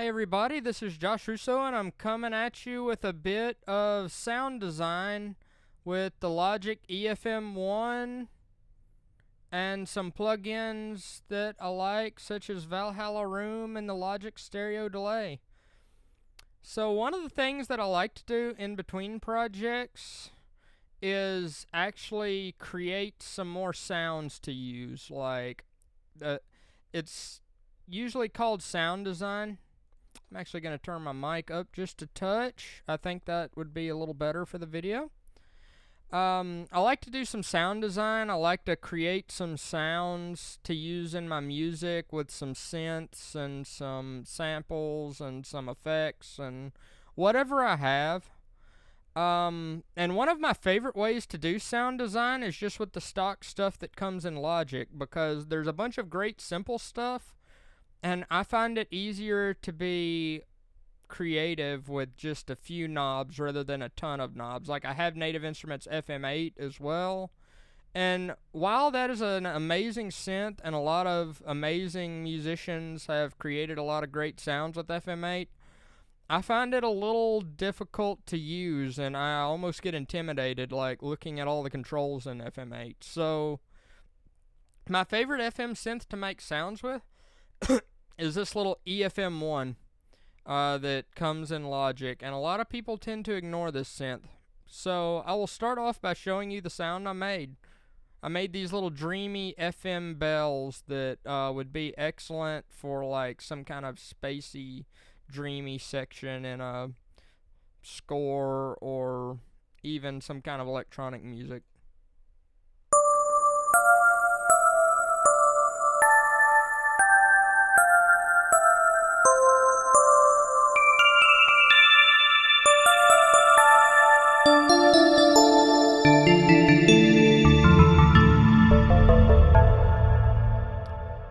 Hey everybody, this is Josh Russo and I'm coming at you with a bit of sound design with the Logic EFM1 and some plugins that I like, such as Valhalla Room and the Logic Stereo Delay. So one of the things that I like to do in between projects is actually create some more sounds to use. It's usually called sound design. I'm actually going to turn my mic up just a touch. I think that would be a little better for the video. I like to do some sound design. I like to create some sounds to use in my music with some synths and some samples and some effects and whatever I have. And one of my favorite ways to do sound design is just with the stock stuff that comes in Logic, because there's a bunch of great simple stuff, and I find it easier to be creative with just a few knobs rather than a ton of knobs. Like, I have Native Instruments FM8 as well. And while that is an amazing synth and a lot of amazing musicians have created a lot of great sounds with FM8, I find it a little difficult to use, and I almost get intimidated, like, looking at all the controls in FM8. So, my favorite FM synth to make sounds with is this little EFM1 that comes in Logic, and a lot of people tend to ignore this synth. So I will start off by showing you the sound I made. I made these little Dreamy FM bells that would be excellent for like some kind of spacey, dreamy section in a score or even some kind of electronic music.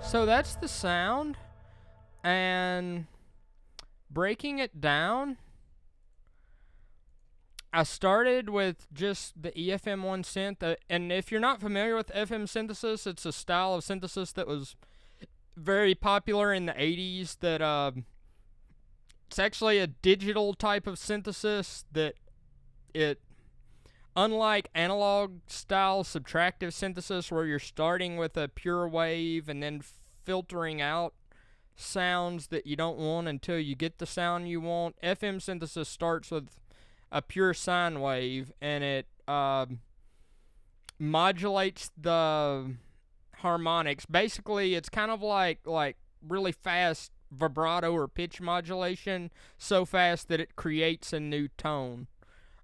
So that's the sound, and breaking it down, I started with just the EFM1 synth, and if you're not familiar with FM synthesis, it's a style of synthesis that was very popular in the 80s, that it's actually a digital type of synthesis that unlike analog style subtractive synthesis where you're starting with a pure wave and then filtering out sounds that you don't want until you get the sound you want, FM synthesis starts with a pure sine wave, and it modulates the harmonics. Basically, it's kind of like really fast vibrato or pitch modulation, so fast that it creates a new tone.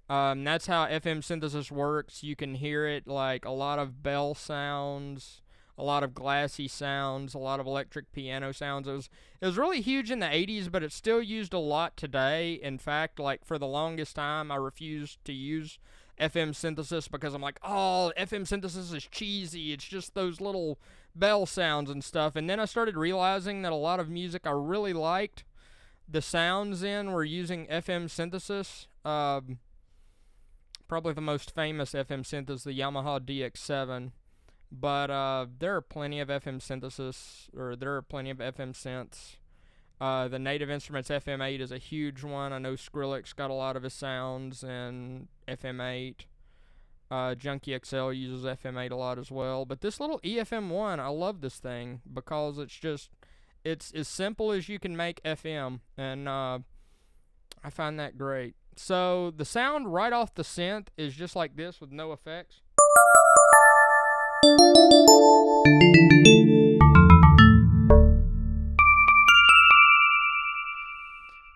That's how FM synthesis works. You can hear it like a lot of bell sounds, a lot of glassy sounds, a lot of electric piano sounds. It was really huge in the 80s, but it's still used a lot today. In fact, like for the longest time, I refused to use FM synthesis because I'm like, oh, FM synthesis is cheesy. It's just those little bell sounds and stuff. And then I started realizing that a lot of music I really liked the sounds in were using FM synthesis. Probably the most famous FM synth is the Yamaha DX7, but there are plenty of FM synthesis, or there are plenty of FM synths. The Native Instruments FM8 is a huge one. I know Skrillex got a lot of his sounds in FM8. Junkie XL uses FM8 a lot as well. But this little EFM1, I love this thing because it's as simple as you can make FM, and I find that great. So the sound right off the synth is just like this with no effects.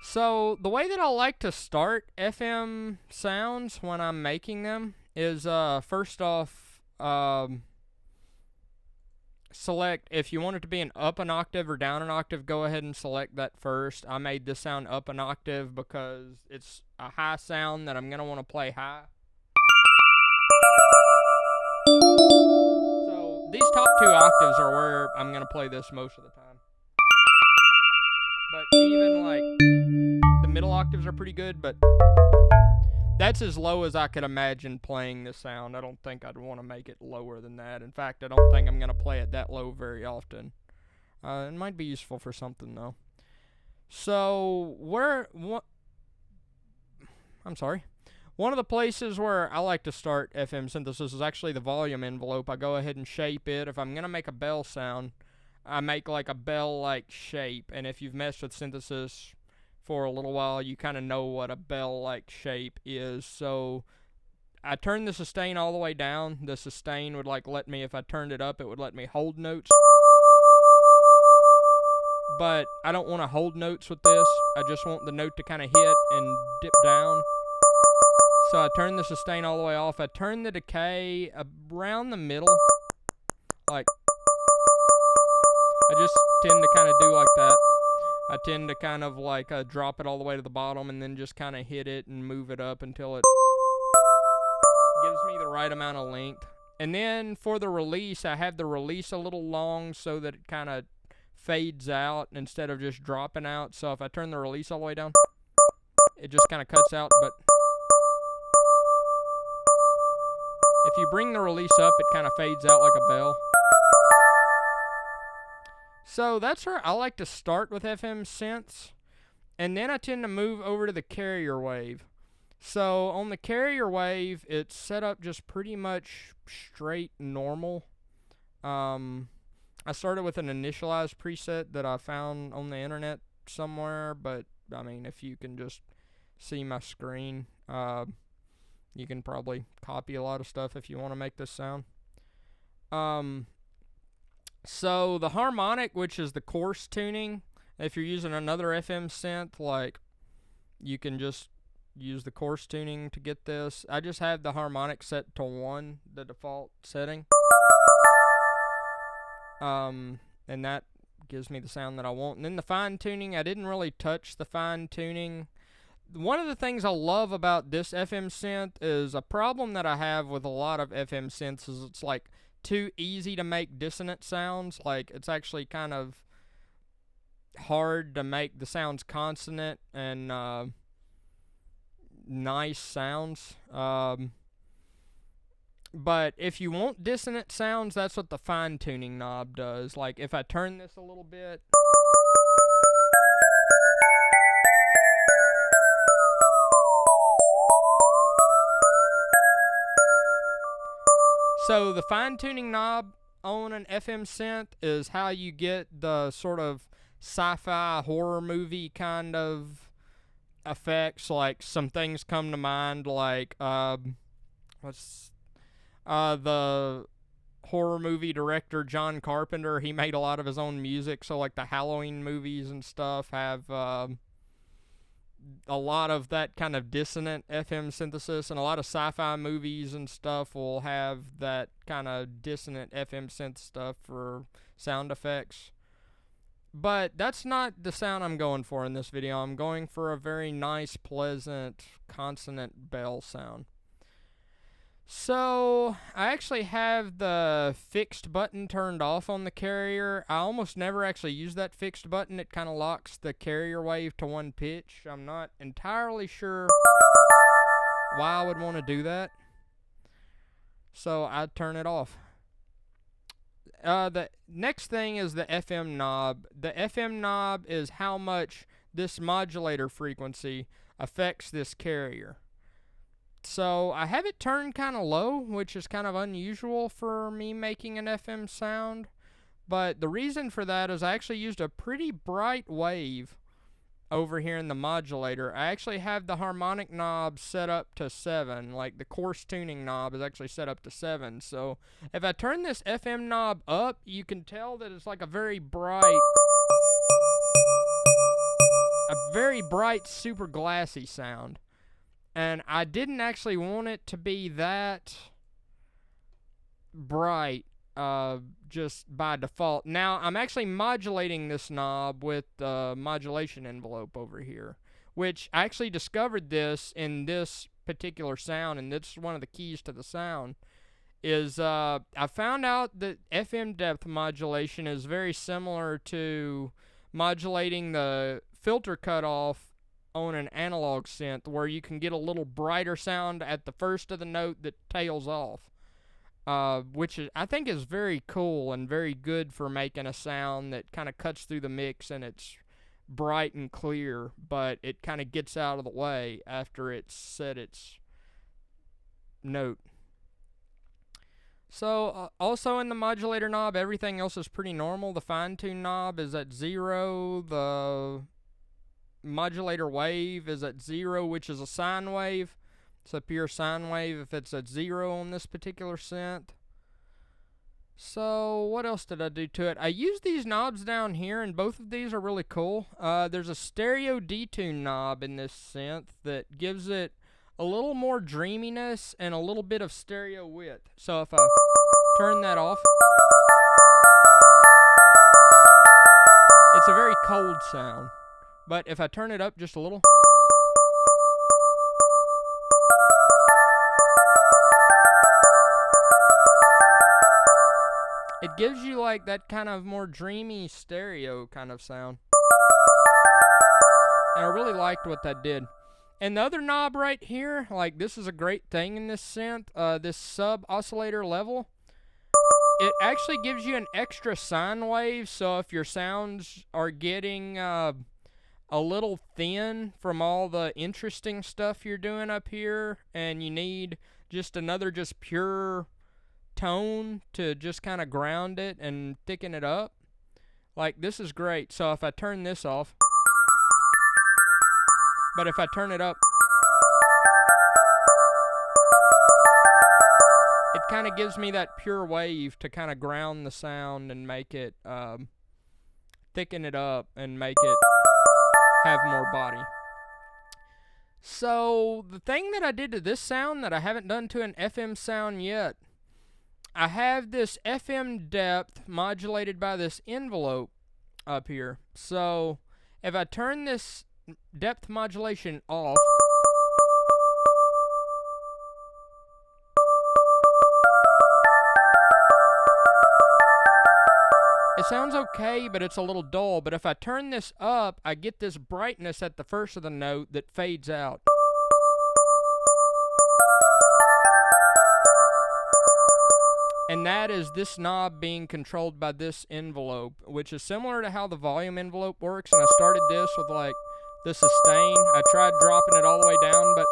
So the way that I like to start FM sounds when I'm making them is first off, select, if you want it to be an up an octave or down an octave, go ahead and select that first. I made this sound up an octave because it's a high sound that I'm going to want to play high. So these top two octaves are where I'm going to play this most of the time. But even like the middle octaves are pretty good, but that's as low as I could imagine playing this sound. I don't think I'd want to make it lower than that. In fact, I don't think I'm going to play it that low very often. It might be useful for something, though. So I'm sorry. One of the places where I like to start FM synthesis is actually the volume envelope. I go ahead and shape it. If I'm going to make a bell sound, I make like a bell-like shape. And if you've messed with synthesis for a little while, you kind of know what a bell-like shape is. So I turn the sustain all the way down. The sustain would like let me, if I turned it up, it would let me hold notes. But I don't want to hold notes with this. I just want the note to kind of hit and dip down. So I turn the sustain all the way off. I turn the decay around the middle. Like, I just tend to kind of do like that. I tend to kind of like drop it all the way to the bottom and then just kind of hit it and move it up until it gives me the right amount of length. And then for the release, I have the release a little long so that it kind of fades out instead of just dropping out. So if I turn the release all the way down, it just kind of cuts out. But if you bring the release up, it kind of fades out like a bell. So that's where I like to start with FM synths. And then I tend to move over to the carrier wave. So on the carrier wave, it's set up just pretty much straight normal. I started with an initialized preset that I found on the internet somewhere, but I mean, if you can just see my screen, you can probably copy a lot of stuff if you want to make this sound. So the harmonic, which is the coarse tuning, if you're using another FM synth, like, you can just use the coarse tuning to get this. I just have the harmonic set to 1, the default setting. And that gives me the sound that I want. And then the fine tuning, I didn't really touch the fine tuning. One of the things I love about this FM synth is a problem that I have with a lot of FM synths is it's like too easy to make dissonant sounds. Like, it's actually kind of hard to make the sounds consonant and nice sounds. But if you want dissonant sounds, that's what the fine tuning knob does. Like, if I turn this a little bit, so the fine tuning knob on an FM synth is how you get the sort of sci-fi horror movie kind of effects. Like, some things come to mind, like the horror movie director John Carpenter. He made a lot of his own music, so like the Halloween movies and stuff have a lot of that kind of dissonant FM synthesis, and a lot of sci-fi movies and stuff will have that kind of dissonant FM synth stuff for sound effects. But that's not the sound I'm going for in this video. I'm going for a very nice, pleasant, consonant bell sound. So, I actually have the fixed button turned off on the carrier. I almost never actually use that fixed button. It kind of locks the carrier wave to 1 pitch. I'm not entirely sure why I would want to do that. So, I'd turn it off. The next thing is the FM knob. The FM knob is how much this modulator frequency affects this carrier. So I have it turned kind of low, which is kind of unusual for me making an FM sound. But the reason for that is I actually used a pretty bright wave over here in the modulator. I actually have the harmonic knob set up to 7. Like, the coarse tuning knob is actually set up to 7. So if I turn this FM knob up, you can tell that it's like a very bright, super glassy sound. And I didn't actually want it to be that bright just by default. Now, I'm actually modulating this knob with the modulation envelope over here, which I actually discovered this in this particular sound, and this is one of the keys to the sound, is I found out that FM depth modulation is very similar to modulating the filter cutoff on an analog synth, where you can get a little brighter sound at the first of the note that tails off, which I think is very cool and very good for making a sound that kind of cuts through the mix, and it's bright and clear, but it kind of gets out of the way after it's set its note. So also in the modulator knob, everything else is pretty normal. The fine tune knob is at 0. The modulator wave is at 0, which is a sine wave. It's a pure sine wave if it's at 0 on this particular synth. So what else did I do to it? I used these knobs down here, and both of these are really cool. There's a stereo detune knob in this synth that gives it a little more dreaminess and a little bit of stereo width. So if I turn that off, it's a very cold sound. But if I turn it up just a little, it gives you like that kind of more dreamy stereo kind of sound. And I really liked what that did. And the other knob right here, like this is a great thing in this synth, this sub oscillator level. It actually gives you an extra sine wave, so if your sounds are getting a little thin from all the interesting stuff you're doing up here, and you need just another just pure tone to just kind of ground it and thicken it up, like this is great. So if I turn this off, but if I turn it up, it kind of gives me that pure wave to kind of ground the sound and make it, thicken it up and make it have more body. So the thing that I did to this sound that I haven't done to an FM sound yet, I have this FM depth modulated by this envelope up here. So if I turn this depth modulation off, it sounds okay, but it's a little dull. But if I turn this up, I get this brightness at the first of the note that fades out. And that is this knob being controlled by this envelope, which is similar to how the volume envelope works. And I started this with like the sustain. I tried dropping it all the way down, but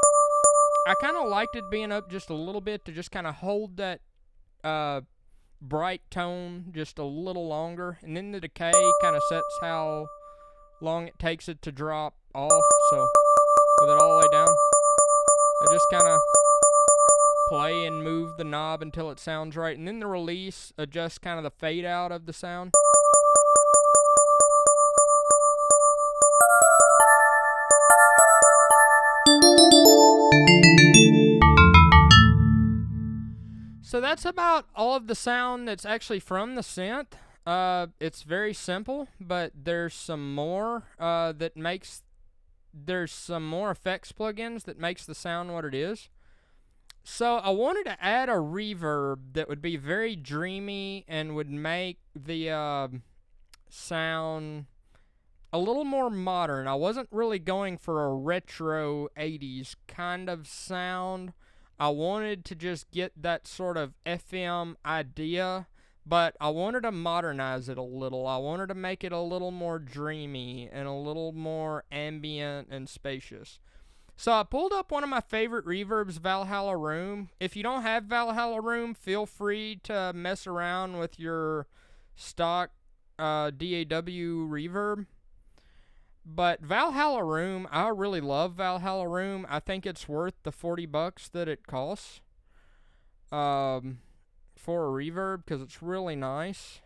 I kind of liked it being up just a little bit to just kind of hold that bright tone just a little longer. And then the decay kind of sets how long it takes it to drop off. So with it all the way down, I just kind of play and move the knob until it sounds right, and then the release adjusts kind of the fade out of the sound. So that's about all of the sound that's actually from the synth. It's very simple, but there's some more there's some more effects plugins that makes the sound what it is. So I wanted to add a reverb that would be very dreamy and would make the sound a little more modern. I wasn't really going for a retro 80s kind of sound. I wanted to just get that sort of FM idea, but I wanted to modernize it a little. I wanted to make it a little more dreamy and a little more ambient and spacious. So I pulled up one of my favorite reverbs, Valhalla Room. If you don't have Valhalla Room, feel free to mess around with your stock DAW reverb. But Valhalla Room, I really love Valhalla Room. I think it's worth the $40 that it costs for a reverb because it's really nice.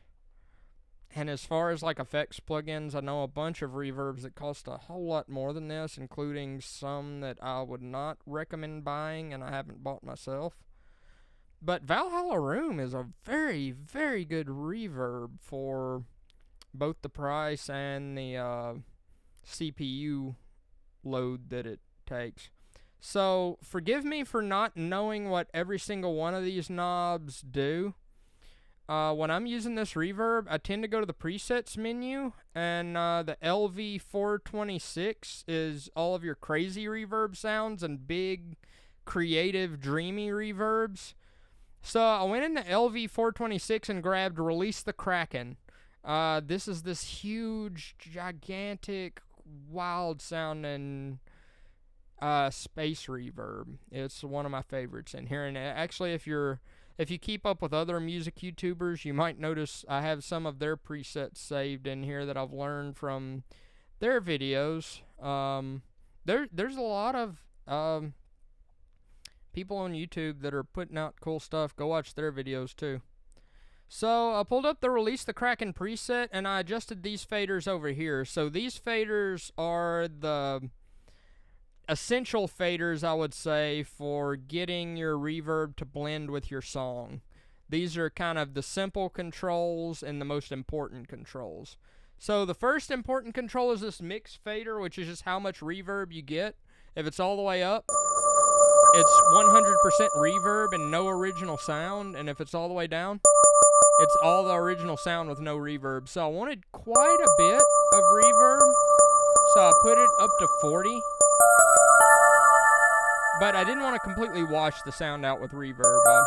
And as far as like effects plugins, I know a bunch of reverbs that cost a whole lot more than this, including some that I would not recommend buying and I haven't bought myself. But Valhalla Room is a very, very good reverb for both the price and the CPU load that it takes. So forgive me for not knowing what every single one of these knobs do. When I'm using this reverb, I tend to go to the presets menu, and the LV426 is all of your crazy reverb sounds and big, creative, dreamy reverbs. So I went into LV426 and grabbed Release the Kraken, This is this huge, gigantic, wild sounding space reverb. It's one of my favorites in here. And actually, if you keep up with other music YouTubers, you might notice I have some of their presets saved in here that I've learned from their videos. There's a lot of people on YouTube that are putting out cool stuff. Go watch their videos too. So I pulled up the Release the Kraken preset and I adjusted these faders over here. So these faders are the essential faders, I would say, for getting your reverb to blend with your song. These are kind of the simple controls and the most important controls. So the first important control is this mix fader, which is just how much reverb you get. If it's all the way up, it's 100% reverb and no original sound. And if it's all the way down, it's all the original sound with no reverb. So I wanted quite a bit of reverb, so I put it up to 40. But I didn't want to completely wash the sound out with reverb. I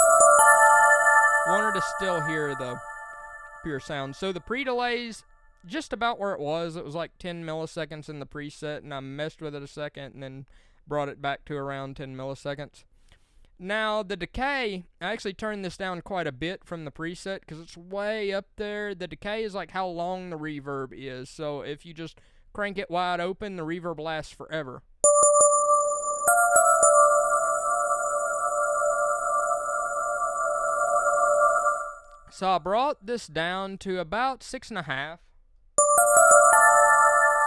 wanted to still hear the pure sound. So the pre-delay's just about where it was. It was like 10 milliseconds in the preset, and I messed with it a second and then brought it back to around 10 milliseconds. Now, the decay, I actually turned this down quite a bit from the preset because it's way up there. The decay is like how long the reverb is. So if you just crank it wide open, the reverb lasts forever. So I brought this down to about 6.5.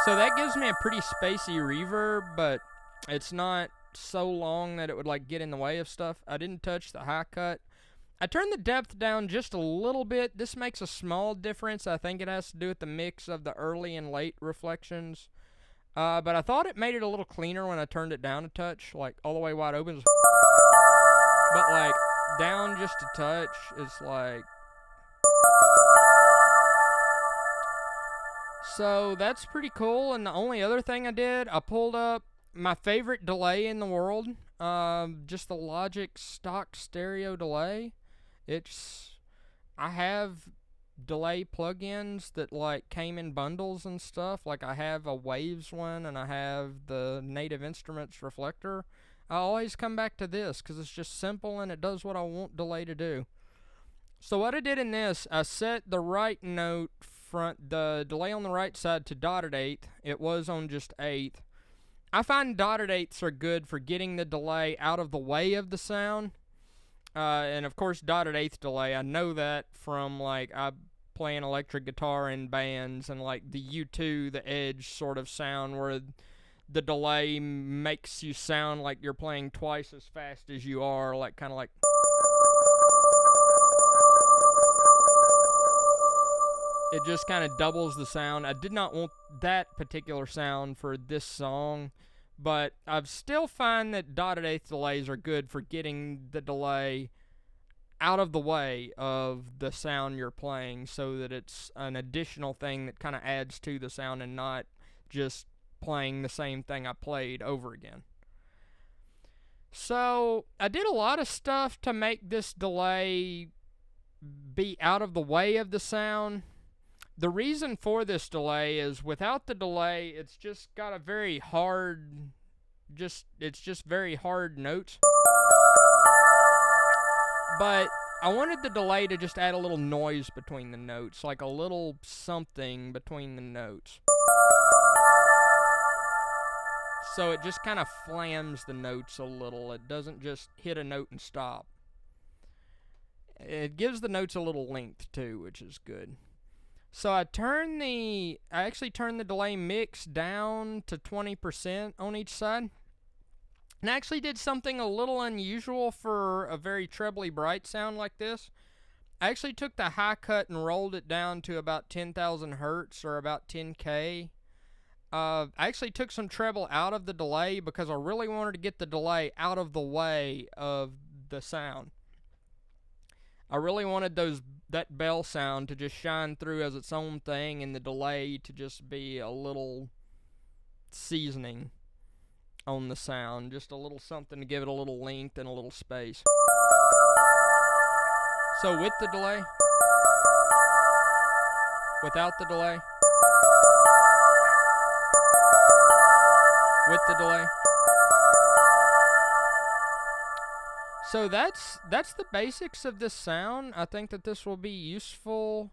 So that gives me a pretty spacey reverb, but it's not so long that it would like get in the way of stuff. I didn't touch the high cut. I turned the depth down just a little bit. This makes a small difference. I think it has to do with the mix of the early and late reflections. But I thought it made it a little cleaner when I turned it down a touch, like all the way wide open. But like down just a touch is like... So that's pretty cool. And the only other thing I did, I pulled up my favorite delay in the world, just the Logic stock stereo delay. I have delay plugins that like came in bundles and stuff. Like I have a Waves one and I have the Native Instruments reflector. I always come back to this because it's just simple and it does what I want delay to do. So what I did in this, I set the right note the delay on the right side to dotted eighth. It was on just eighth. I find dotted eighths are good for getting the delay out of the way of the sound. And of course, dotted eighth delay, I know that from like I playing electric guitar in bands and like the U2, the Edge sort of sound where the delay makes you sound like you're playing twice as fast as you are, like kind of like... It just kind of doubles the sound. I did not want that particular sound for this song, but I still find that dotted eighth delays are good for getting the delay out of the way of the sound you're playing so that it's an additional thing that kind of adds to the sound and not just playing the same thing I played over again. So I did a lot of stuff to make this delay be out of the way of the sound. The reason for this delay is without the delay, it's just got a very hard, it's just very hard notes. But I wanted the delay to just add a little noise between the notes, like a little something between the notes. So it just kind of flams the notes a little. It doesn't just hit a note and stop. It gives the notes a little length too, which is good. So I actually turned the delay mix down to 20% on each side. And I actually did something a little unusual for a very trebly bright sound like this. I actually took the high cut and rolled it down to about 10,000 hertz or about 10K. I actually took some treble out of the delay because I really wanted to get the delay out of the way of the sound. I really wanted that bell sound to just shine through as its own thing and the delay to just be a little seasoning on the sound. Just a little something to give it a little length and a little space. So with the delay, without the delay, with the delay. So that's the basics of this sound. I think that this will be useful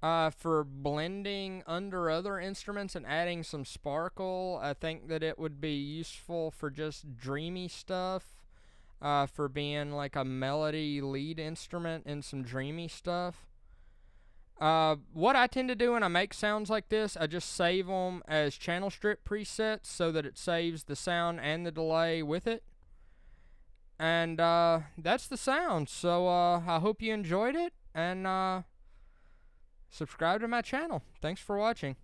for blending under other instruments and adding some sparkle. I think that it would be useful for just dreamy stuff, for being like a melody lead instrument in some dreamy stuff. What I tend to do when I make sounds like this, I just save them as channel strip presets so that it saves the sound and the delay with it. And that's the sound. So I hope you enjoyed it, and subscribe to my channel. Thanks for watching.